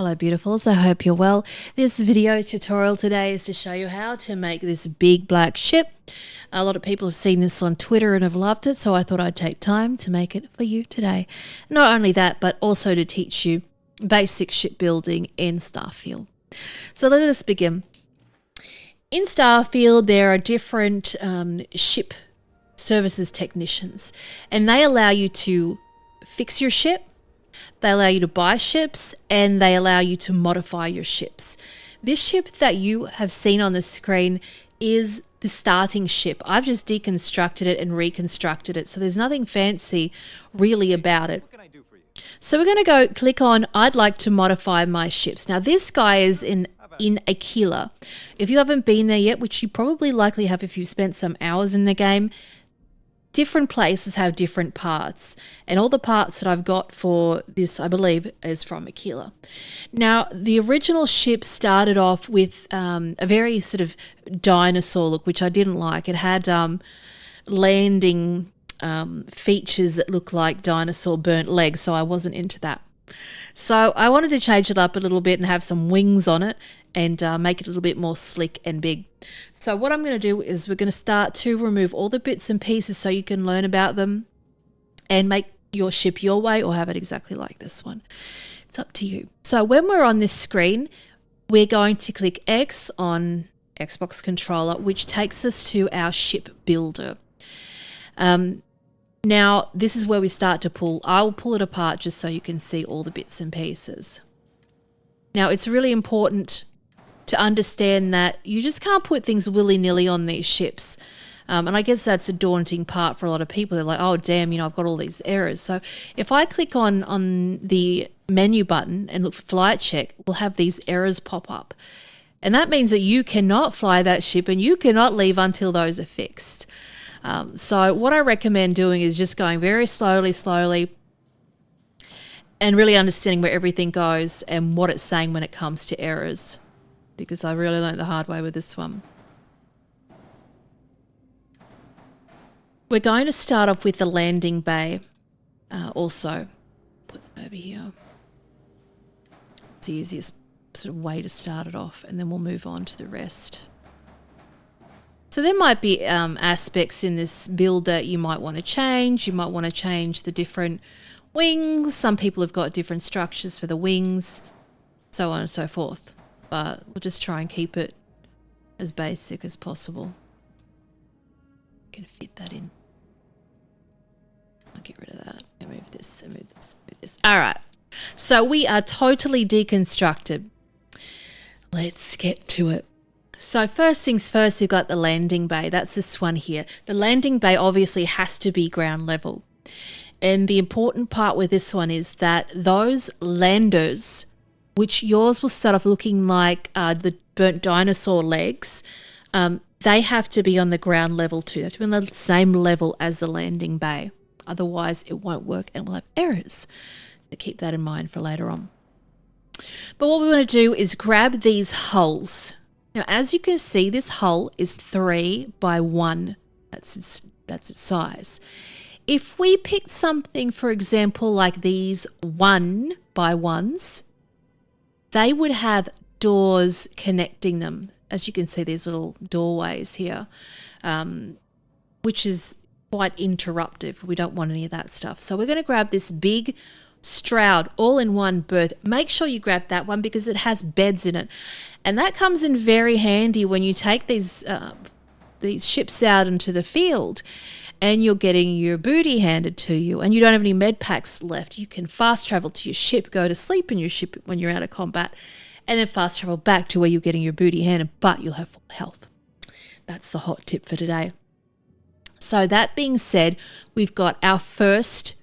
Hello beautifuls, I hope you're well. This video tutorial today is to show you how to make this big black ship. A lot of people have seen this on Twitter and have loved it, so I thought I'd take time to make it for you today. Not only that, but also to teach you basic shipbuilding in Starfield. So let us begin. In Starfield there are different ship services technicians, and they allow you to fix your ship. They allow you to buy ships, and they allow you to modify your ships. This ship that you have seen on the screen is the starting ship. I've just deconstructed it and reconstructed it, so there's nothing fancy really about it. So we're going to go click on I'd like to modify my ships. Now this guy is in EPICTREASURE. If you haven't been there yet, which you probably likely have if you've spent some hours in the game, different places have different parts, and all the parts that I've got for this, I believe, is from EPICTREASURE. Now, the original ship started off with a very sort of dinosaur look, which I didn't like. It had landing features that looked like dinosaur burnt legs, so I wasn't into that. So I wanted to change it up a little bit and have some wings on it and make it a little bit more slick and big. So what I'm going to do is we're going to start to remove all the bits and pieces so you can learn about them and make your ship your way or have it exactly like this one. It's up to you. So when we're on this screen, we're going to click X on Xbox controller, which takes us to our ship builder. Now, this is where we start to pull. I'll pull it apart just so you can see all the bits and pieces. Now, it's really important to understand that you just can't put things willy-nilly on these ships. And I guess that's a daunting part for a lot of people. They're like, oh, damn, I've got all these errors. So if I click on the menu button and look for flight check, we'll have these errors pop up. And that means that you cannot fly that ship and you cannot leave until those are fixed. So what I recommend doing is just going very slowly and really understanding where everything goes and what it's saying when it comes to errors, because I really learned the hard way with this one. We're going to start off with the landing bay. Also, put that over here. It's the easiest sort of way to start it off, and then we'll move on to the rest. So there might be aspects in this build that you might want to change. You might want to change the different wings. Some people have got different structures for the wings, so on and so forth. But we'll just try and keep it as basic as possible. Can fit that in. I'll get rid of that. And move this, and move this, and move this. All right. So we are totally deconstructed. Let's get to it. So first things first, you've got the landing bay. That's this one here. The landing bay obviously has to be ground level. And the important part with this one is that those landers, which yours will start off looking like the burnt dinosaur legs, they have to be on the ground level too. They have to be on the same level as the landing bay. Otherwise, it won't work and we'll have errors. So keep that in mind for later on. But what we want to do is grab these hulls. Now, as you can see, this hull is 3 by 1. That's its size. If we picked something, for example, like these 1 by 1s, they would have doors connecting them. As you can see, these little doorways here, which is quite interruptive. We don't want any of that stuff. So we're going to grab this big Stroud all-in-one berth. Make sure you grab that one because it has beds in it, and that comes in very handy when you take these ships out into the field and you're getting your booty handed to you and you don't have any med packs left. You can fast travel to your ship, go to sleep in your ship when you're out of combat, and then fast travel back to where you're getting your booty handed, but you'll have full health. That's the hot tip for today. So that being said, we've got our first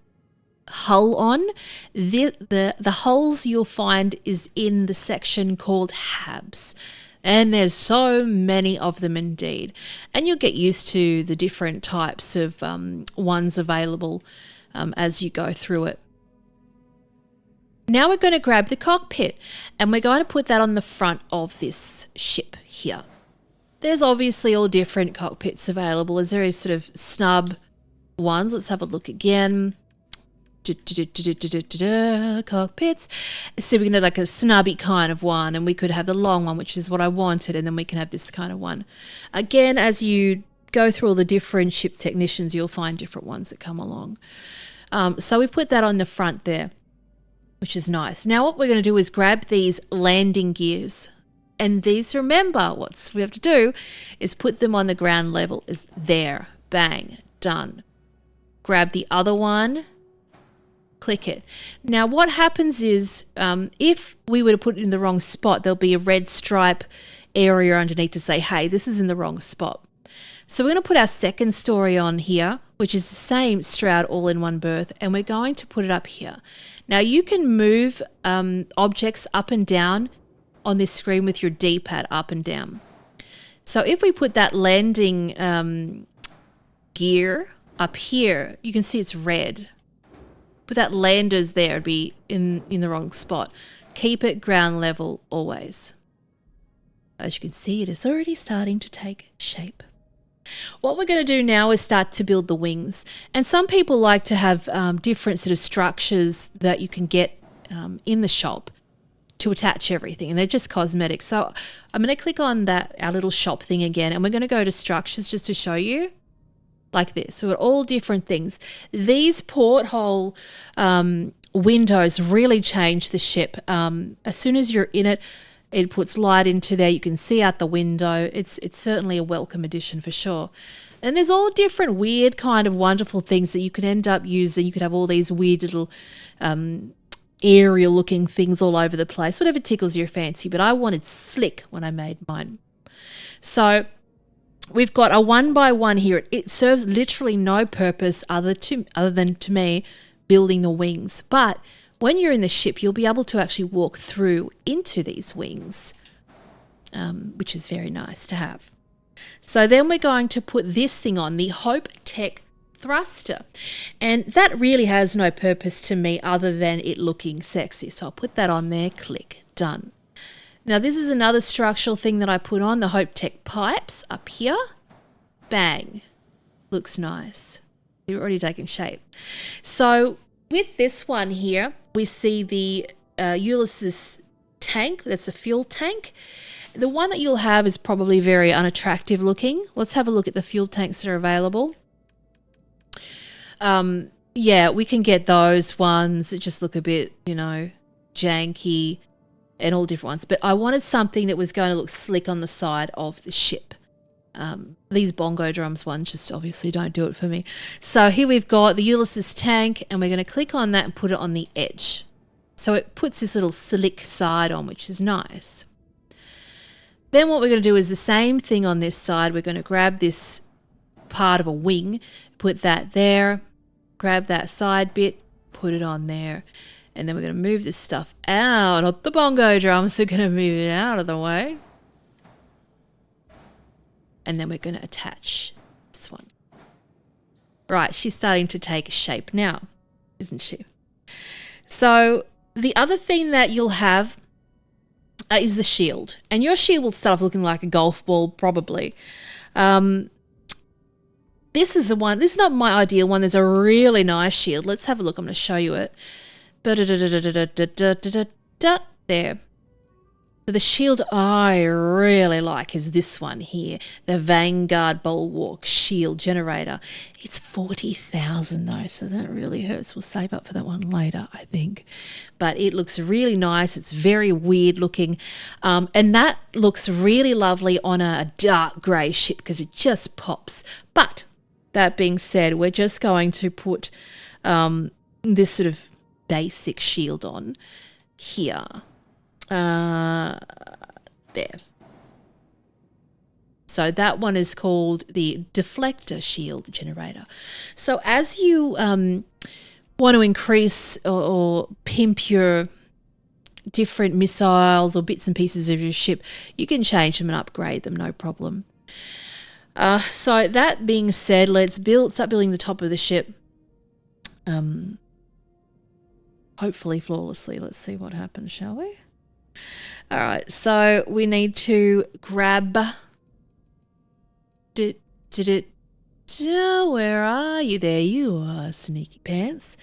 hull on. The hulls you'll find is in the section called HABs, and there's so many of them indeed, and you'll get used to the different types of ones available as you go through it. Now we're going to grab the cockpit and we're going to put that on the front of this ship here. There's obviously all different cockpits available. There's very sort of snub ones. Let's have a look again. cockpits. So we can have like a snubby kind of one, and we could have the long one, which is what I wanted, and then we can have this kind of one. Again, as you go through all the different ship technicians, you'll find different ones that come along. So we put that on the front there, which is nice. Now what we're going to do is grab these landing gears. And these, remember, what we have to do is put them on the ground level. Is there. Bang. Done. Grab the other one. Click it. Now what happens is if we were to put it in the wrong spot, there'll be a red stripe area underneath to say, hey, this is in the wrong spot. So we're going to put our second story on here, which is the same Stroud all-in-one berth, and we're going to put it up here. Now you can move objects up and down on this screen with your D-pad up and down. So if we put that landing gear up here, you can see it's red. Put that landers there, it'd be in the wrong spot. Keep it ground level always. As you can see, it is already starting to take shape. What we're going to do now is start to build the wings. And some people like to have different sort of structures that you can get in the shop to attach everything, and they're just cosmetic. So I'm going to click on that, our little shop thing again, and we're going to go to structures just to show you. Like this. We've got all different things. These porthole windows really change the ship. As soon as you're in it, it puts light into there. You can see out the window. It's certainly a welcome addition for sure. And there's all different weird kind of wonderful things that you could end up using. You could have all these weird little aerial looking things all over the place, whatever tickles your fancy. But I wanted slick when I made mine. So we've got a 1x1 here. It serves literally no purpose other than to me building the wings. But when you're in the ship, you'll be able to actually walk through into these wings, which is very nice to have. So then we're going to put this thing on, the Hope Tech thruster. And that really has no purpose to me other than it looking sexy. So I'll put that on there, click, done. Now this is another structural thing that I put on, the Hope Tech pipes up here. Bang. Looks nice. They're already taking shape. So with this one here, we see the Ulysses tank. That's a fuel tank. The one that you'll have is probably very unattractive looking. Let's have a look at the fuel tanks that are available. Yeah, we can get those ones that just look a bit, janky and all different ones. But I wanted something that was going to look slick on the side of the ship. These bongo drums ones just obviously don't do it for me. So here we've got the Ulysses tank, and we're going to click on that and put it on the edge. So it puts this little slick side on, which is nice. Then what we're going to do is the same thing on this side. We're going to grab this part of a wing, put that there, grab that side bit, put it on there. And then we're going to move this stuff out of the bongo drums. We're going to move it out of the way. And then we're going to attach this one. Right, she's starting to take shape now, isn't she? So the other thing that you'll have is the shield. And your shield will start off looking like a golf ball, probably. This is the one. This is not my ideal one. There's a really nice shield. Let's have a look. I'm going to show you it. There. So the shield I really like is this one here, the Vanguard Bulwark Shield Generator. It's 40,000 though, so that really hurts. We'll save up for that one later, I think. But it looks really nice. It's very weird looking. And that looks really lovely on a dark grey ship because it just pops. But that being said, we're just going to put this sort of basic shield on here. There. So that one is called the Deflector Shield Generator. So as you want to increase or pimp your different missiles or bits and pieces of your ship, you can change them and upgrade them, no problem. So that being said, let's start building the top of the ship. Hopefully flawlessly. Let's see what happens, shall we? All right, so we need to grab. Where are you? There you are, sneaky pants.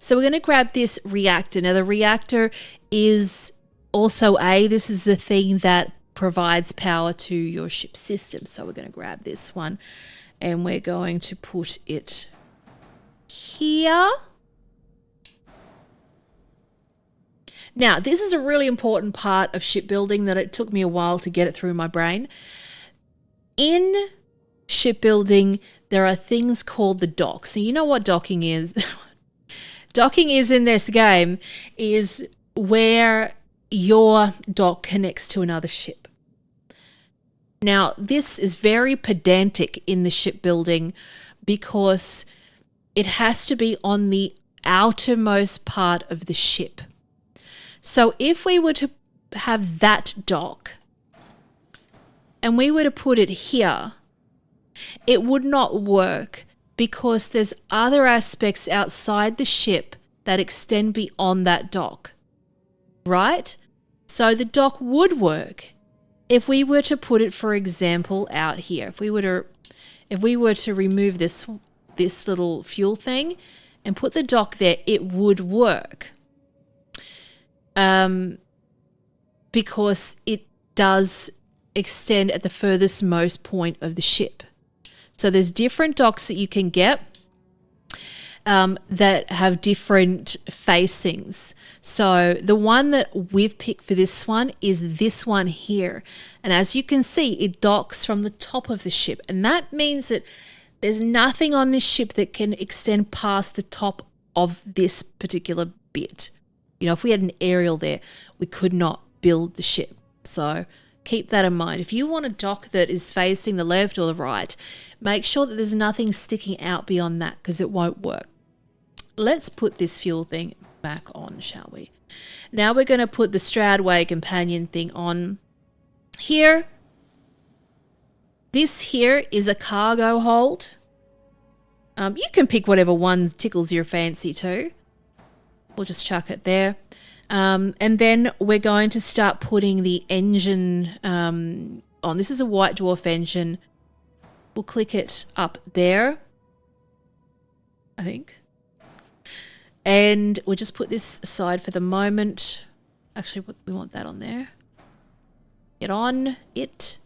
So we're going to grab this reactor. Now the reactor is also this is the thing that provides power to your ship system. So we're going to grab this one and we're going to put it here. Now, this is a really important part of shipbuilding that it took me a while to get it through my brain. In shipbuilding, there are things called the docks. So you know what docking is? Docking is in this game is where your dock connects to another ship. Now, this is very pedantic in the shipbuilding because it has to be on the outermost part of the ship. So if we were to have that dock and we were to put it here, it would not work because there's other aspects outside the ship that extend beyond that dock, right? So the dock would work if we were to put it, for example, out here. If we were to remove this little fuel thing and put the dock there, it would work. Because it does extend at the furthest most point of the ship. So there's different docks that you can get that have different facings. So the one that we've picked for this one is this one here. And as you can see, it docks from the top of the ship. And that means that there's nothing on this ship that can extend past the top of this particular bit. You know, if we had an aerial there, we could not build the ship. So keep that in mind. If you want a dock that is facing the left or the right, make sure that there's nothing sticking out beyond that because it won't work. Let's put this fuel thing back on, shall we? Now we're going to put the Stradway companion thing on here. This here is a cargo hold. You can pick whatever one tickles your fancy too. We'll just chuck it there. And then we're going to start putting the engine on. This is a White Dwarf engine. We'll click it up there, I think. And we'll just put this aside for the moment. Actually, we want that on there. Get on it.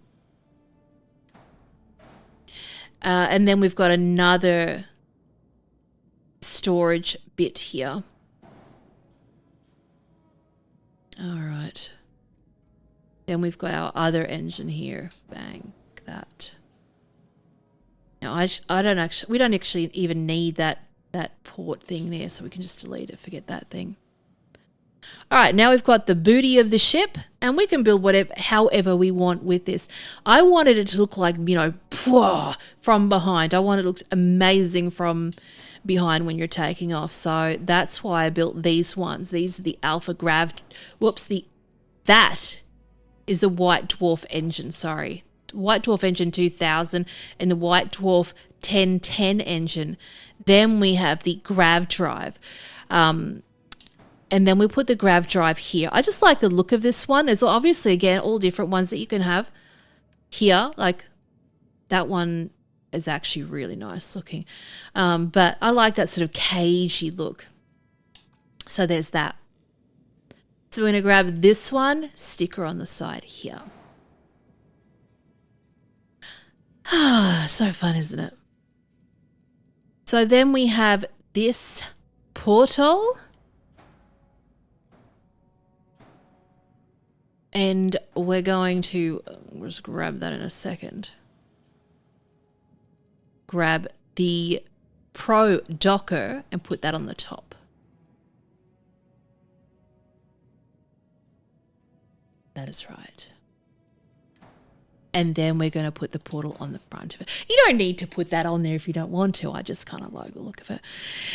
And then we've got another storage bit here. All right. Then we've got our other engine here. Bang, like that. Now we don't actually even need that port thing there, so we can just delete it, forget that thing. All right, now we've got the booty of the ship, and we can build however we want with this. I wanted it to look like, you know, from behind. I wanted it to look amazing from behind when you're taking off. So that's why I built these ones. These are the Alpha Grav. That is the White Dwarf engine, sorry. White Dwarf engine 2000 and the White Dwarf 1010 engine. Then we have the Grav drive. And then we put the Grav drive here. I just like the look of this one. There's obviously, again, all different ones that you can have here. Like that one is actually really nice looking. But I like that sort of cagey look. So there's that. So we're going to grab this one, sticker on the side here. So fun, isn't it? So then we have this portal. And we're going to, we'll just grab that in a second. Grab the Pro Docker and put that on the top. That is right. And then we're going to put the portal on the front of it. You don't need to put that on there if you don't want to. I just kind of like the look of it.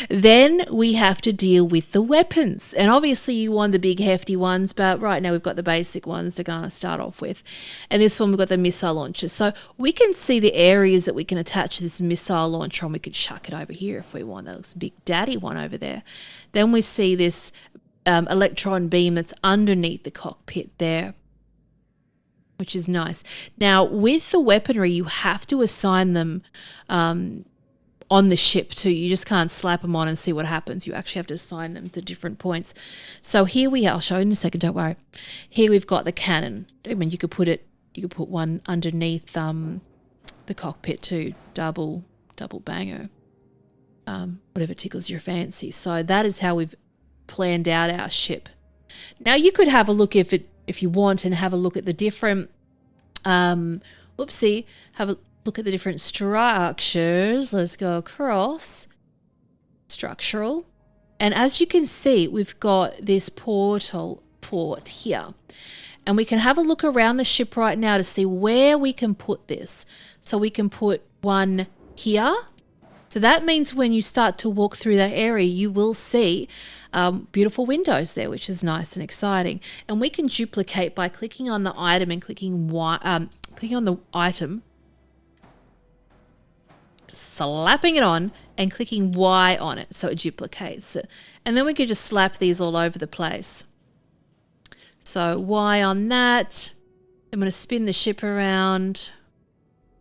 Then we have to deal with the weapons. And obviously you want the big hefty ones, but right now we've got the basic ones to kind of start off with. And this one we've got the missile launcher. So we can see the areas that we can attach this missile launcher on. We could chuck it over here if we want. That looks a big daddy one over there. Then we see this electron beam that's underneath the cockpit there, which is nice. Now, with the weaponry, you have to assign them on on the ship too. You just can't slap them on and see what happens. You actually have to assign them to different points. So here we are. I'll show you in a second, don't worry. Here we've got the cannon. I mean, you could put one underneath the cockpit too. Double banger. Whatever tickles your fancy. So that is how we've planned out our ship. Now you could have a look if you want, and have a look at the different have a look at the different structures. Let's go across structural, and as you can see, we've got this port here, and we can have a look around the ship right now to see where we can put this. So we can put one here. So that means when you start to walk through that area, you will see beautiful windows there, which is nice and exciting. And we can duplicate by clicking on the item and clicking on the item, slapping it on, and clicking Y on it so it duplicates it. And then we could just slap these all over the place. So Y on that. I'm going to spin the ship around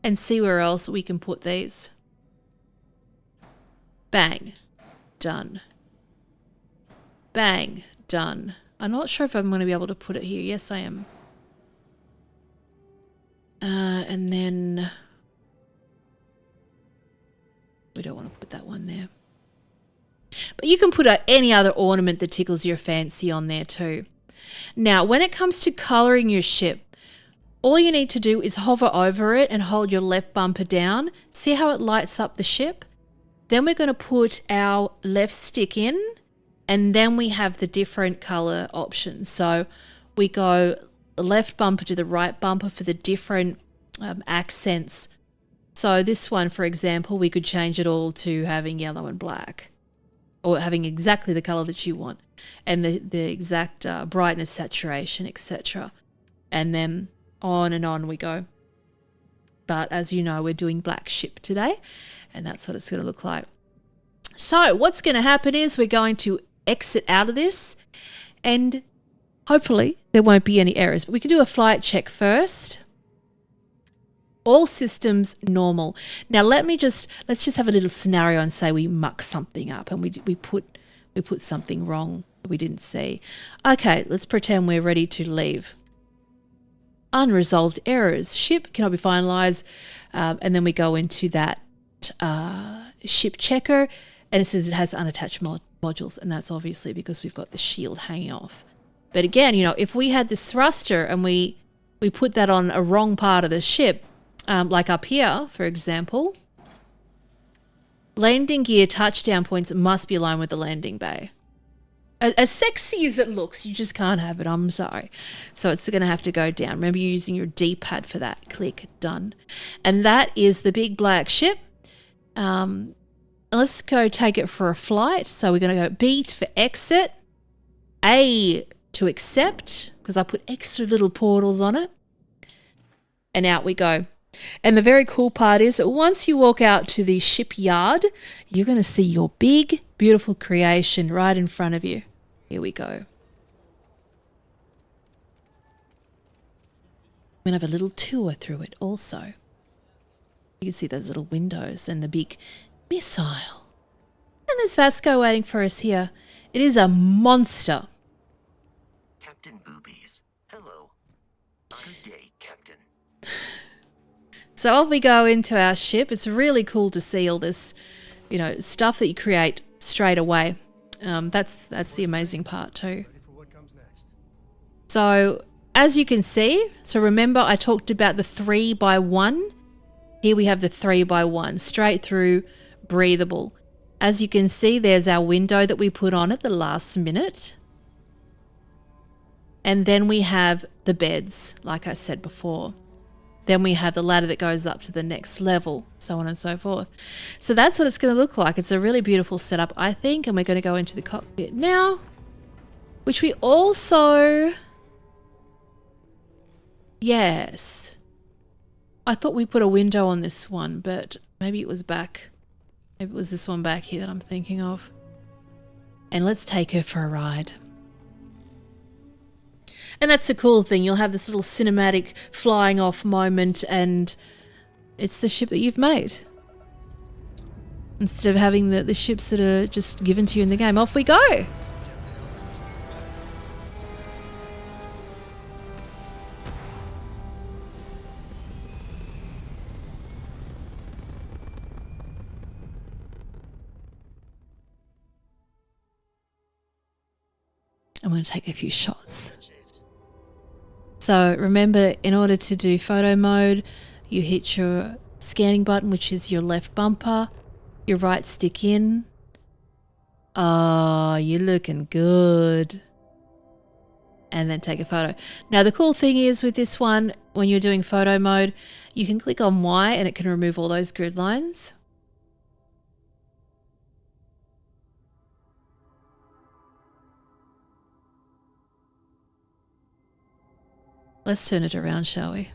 and see where else we can put these. Bang. Done. Bang. Done. I'm not sure if I'm going to be able to put it here. Yes, I am. And then we don't want to put that one there. But you can put any other ornament that tickles your fancy on there too. Now, when it comes to colouring your ship, all you need to do is hover over it and hold your left bumper down. See how it lights up the ship? Then we're going to put our left stick in, and then we have the different colour options. So we go left bumper to the right bumper for the different accents. So this one, for example, we could change it all to having yellow and black, or having exactly the colour that you want, and the exact brightness, saturation, etc. And then on and on we go. But as you know, we're doing black ship today, and that's what it's going to look like. So what's going to happen is we're going to exit out of this, and hopefully there won't be any errors. But we can do a flight check first. All systems normal. Now let's just have a little scenario and say we muck something up and we put something wrong that we didn't see. Okay, let's pretend we're ready to leave. Unresolved errors. Ship cannot be finalized. And then we go into that ship checker, and it says it has unattached modules, and that's obviously because we've got the shield hanging off. But again, if we had this thruster and we put that on a wrong part of the ship, like up here, for example, landing gear touchdown points must be aligned with the landing bay. As sexy as it looks, you just can't have it. I'm sorry. So it's going to have to go down. Remember, you're using your D-pad for that. Click, done. And that is the big black ship. Let's go take it for a flight. So we're going to go B for exit, A to accept, because I put extra little portals on it. And out we go. And the very cool part is that once you walk out to the shipyard, you're going to see your big, beautiful creation right in front of you. Here we go. I'm going to have a little tour through it also. You can see those little windows and the big missile. And there's Vasco waiting for us here. It is a monster. Captain Boobies. Hello. Good day, Captain. So off we go into our ship. It's really cool to see all this, stuff that you create straight away. That's the amazing part too. So as you can see, so remember I talked about the 3x1. Here we have the 3x1, straight through, breathable. As you can see, there's our window that we put on at the last minute. And then we have the beds, like I said before. Then we have the ladder that goes up to the next level, so on and so forth. So that's what it's going to look like. It's a really beautiful setup, I think, and we're going to go into the cockpit now, which we also... Yes. I thought we put a window on this one, but maybe it was back. Maybe it was this one back here that I'm thinking of. And let's take her for a ride. And that's the cool thing. You'll have this little cinematic flying off moment, and it's the ship that you've made. instead of having the ships that are just given to you in the game. Off we go. I'm going to take a few shots. So remember, in order to do photo mode, you hit your scanning button, which is your left bumper, your right stick in. Oh, you're looking good. And then take a photo. Now the cool thing is with this one, when you're doing photo mode, you can click on Y and it can remove all those grid lines. Let's turn it around, shall we?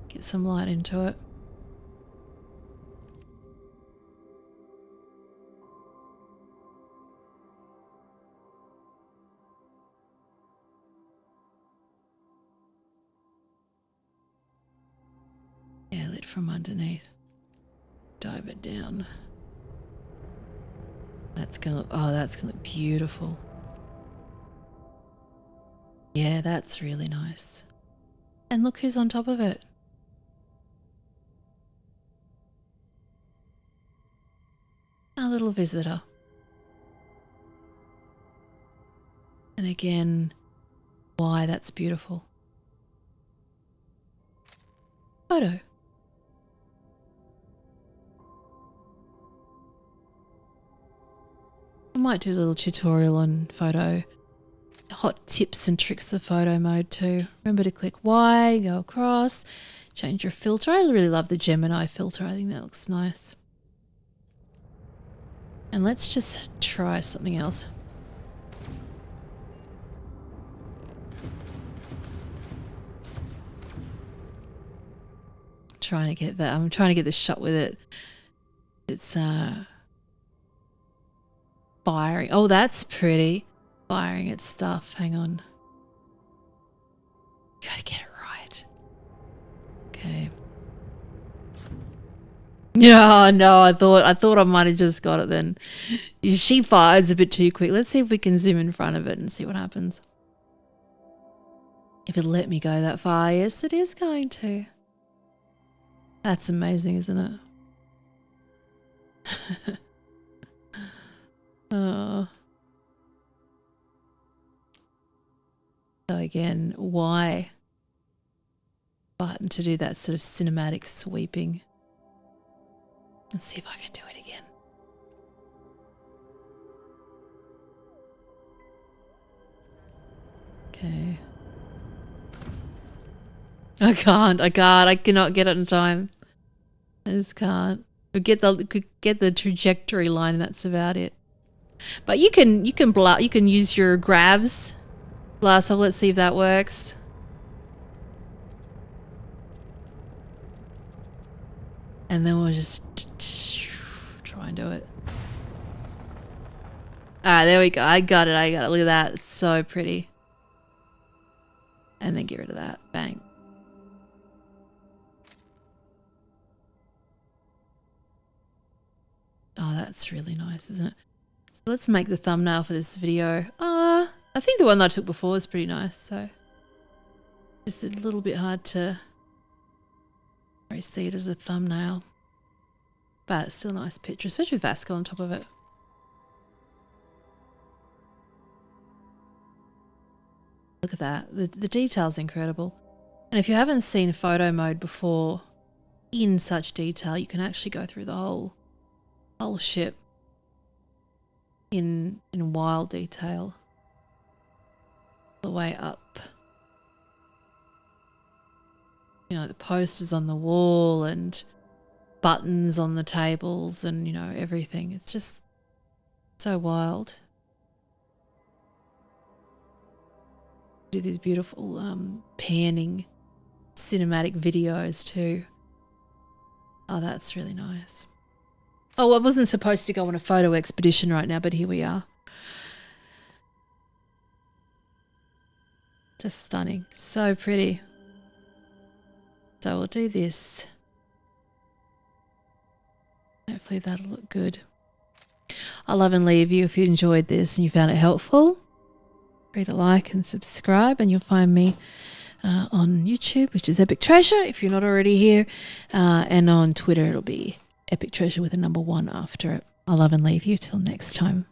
Get some light into it. Yeah, lit from underneath. Dive it down. That's gonna look, oh, that's gonna look beautiful. Yeah, that's really nice. And look who's on top of it. Our little visitor. And again, why that's beautiful. Photo. I might do a little tutorial on photo. Hot tips and tricks of photo mode too. Remember to click Y, go across, change your filter. I really love the Gemini filter. I think that looks nice. And let's just try something else. Trying to get that. I'm trying to get this shot with it. It's firing. Oh, that's pretty. Firing at stuff. Hang on. Gotta get it right. Okay. Yeah, no, I thought I might have just got it then. She fires a bit too quick. Let's see if we can zoom in front of it and see what happens. If it'll let me go that far. Yes, it is going to. That's amazing, isn't it? Oh. So again, Y button to do that sort of cinematic sweeping. Let's see if I can do it again. Okay. I cannot get it in time. I just can't. We get the trajectory line and that's about it. But you can use your grabs. Blast off, let's see if that works. And then we'll just try and do it. Ah, there we go. I got it. Look at that. It's so pretty. And then get rid of that. Bang. Oh, that's really nice, isn't it? So let's make the thumbnail for this video. I think the one that I took before was pretty nice, so just a little bit hard to see it as a thumbnail. But it's still a nice picture, especially with Vasco on top of it. Look at that. The detail's incredible. And if you haven't seen photo mode before in such detail, you can actually go through the whole ship in wild detail. The way up. You know, the posters on the wall and buttons on the tables and, you know, everything. It's just so wild. Do these beautiful panning cinematic videos too. Oh, that's really nice. Oh, I wasn't supposed to go on a photo expedition right now, but here we are. Just stunning. So pretty. So we'll do this. Hopefully that'll look good. I love and leave you if you enjoyed this and you found it helpful. Free to like and subscribe, and you'll find me on YouTube, which is Epic Treasure if you're not already here, and on Twitter it'll be Epic Treasure with a number 1 after it. I love and leave you till next time.